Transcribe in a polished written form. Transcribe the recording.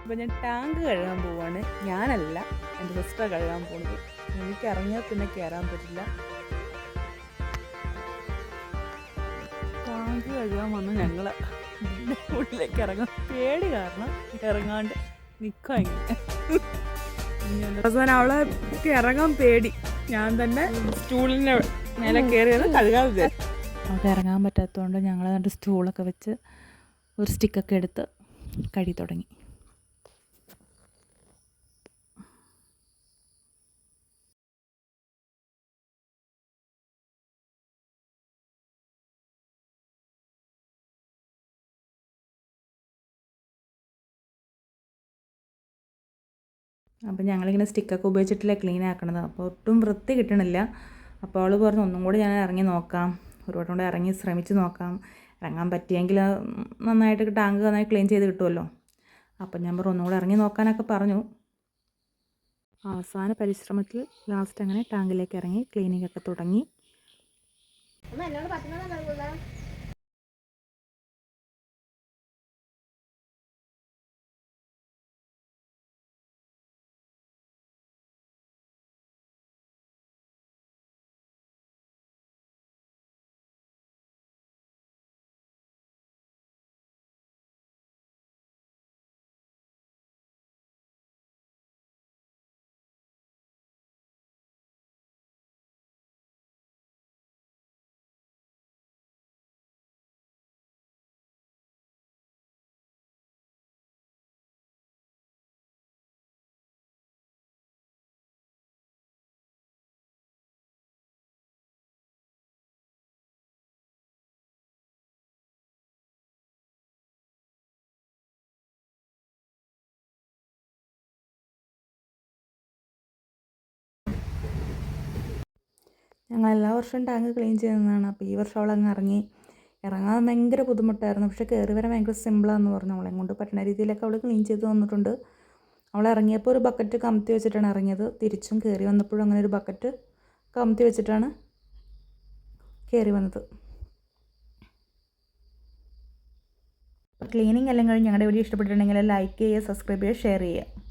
അപ്പോൾ ഞാൻ ടാങ്ക് കഴുകാൻ പോവാണ്. ഞാനല്ല, എൻ്റെ സിസ്റ്റർ കഴുകാൻ പോകുന്നത്. എനിക്ക് ഇറങ്ങിയാൽ പിന്നെ കയറാൻ പറ്റില്ല. ടാങ്ക് കഴുകാൻ വന്ന് ഞങ്ങൾ ഉള്ളിലേക്ക് ഇറങ്ങാൻ പേടി കാരണം ഇറങ്ങാണ്ട് നിൽക്കുക അവസാനം അവളെ ഇറങ്ങാൻ പേടി. ഞാൻ തന്നെ സ്റ്റൂളിൻ്റെ മേലെ കയറിയത് കഴുകാൻ വിചാരിച്ചു. അവൾക്ക് ഇറങ്ങാൻ പറ്റാത്തതുകൊണ്ട് ഞങ്ങൾ എന്നിട്ട് സ്റ്റൂളൊക്കെ വെച്ച് ഒരു സ്റ്റിക്കൊക്കെ എടുത്ത് കഴുകി തുടങ്ങി. അപ്പം ഞങ്ങളിങ്ങനെ സ്റ്റിക്കൊക്കെ ഉപയോഗിച്ചിട്ടില്ല ക്ലീൻ ആക്കണത്. അപ്പോൾ ഒട്ടും വൃത്തി കിട്ടണില്ല. അപ്പോൾ അവൾ പറഞ്ഞു ഒന്നും കൂടി ഞാൻ ഇറങ്ങി നോക്കാം, ഒരു വട്ടം കൂടെ ഇറങ്ങി ശ്രമിച്ച് നോക്കാം, ഇറങ്ങാൻ പറ്റിയെങ്കിൽ നന്നായിട്ട് ടാങ്ക് നന്നായി ക്ലീൻ ചെയ്ത് കിട്ടുമല്ലോ. അപ്പം ഞാൻ പറഞ്ഞു ഒന്നും കൂടെ ഇറങ്ങി നോക്കാനൊക്കെ പറഞ്ഞു. അവസാന പരിശ്രമത്തിൽ ലാസ്റ്റ് അങ്ങനെ ടാങ്കിലേക്ക് ഇറങ്ങി ക്ലീനിങ് ഒക്കെ തുടങ്ങി. ഞങ്ങൾ എല്ലാ വർഷവും ടാങ്ക് ക്ലീൻ ചെയ്യുന്നതാണ്. അപ്പോൾ ഈ വർഷം അവളങ്ങ് ഇറങ്ങാൻ ഭയങ്കര ബുദ്ധിമുട്ടായിരുന്നു. പക്ഷേ കയറി വരാൻ ഭയങ്കര സിമ്പിളാണെന്ന് പറഞ്ഞു. അവളെ കൊണ്ട് പറ്റുന്ന രീതിയിലൊക്കെ അവൾ ക്ലീൻ ചെയ്ത് വന്നിട്ടുണ്ട്. അവൾ ഇറങ്ങിയപ്പോൾ ഒരു ബക്കറ്റ് കമത്തി വെച്ചിട്ടാണ് ഇറങ്ങിയത്. തിരിച്ചും കയറി വന്നപ്പോഴും അങ്ങനെ ഒരു ബക്കറ്റ് കമത്തി വെച്ചിട്ടാണ് കയറി വന്നത്. ക്ലീനിങ് എല്ലാം കഴിഞ്ഞ് ഞങ്ങളുടെ വീഡിയോ ഇഷ്ടപ്പെട്ടിട്ടുണ്ടെങ്കിൽ ലൈക്ക് ചെയ്യുക, സബ്സ്ക്രൈബ് ചെയ്യുക, ഷെയർ ചെയ്യുക.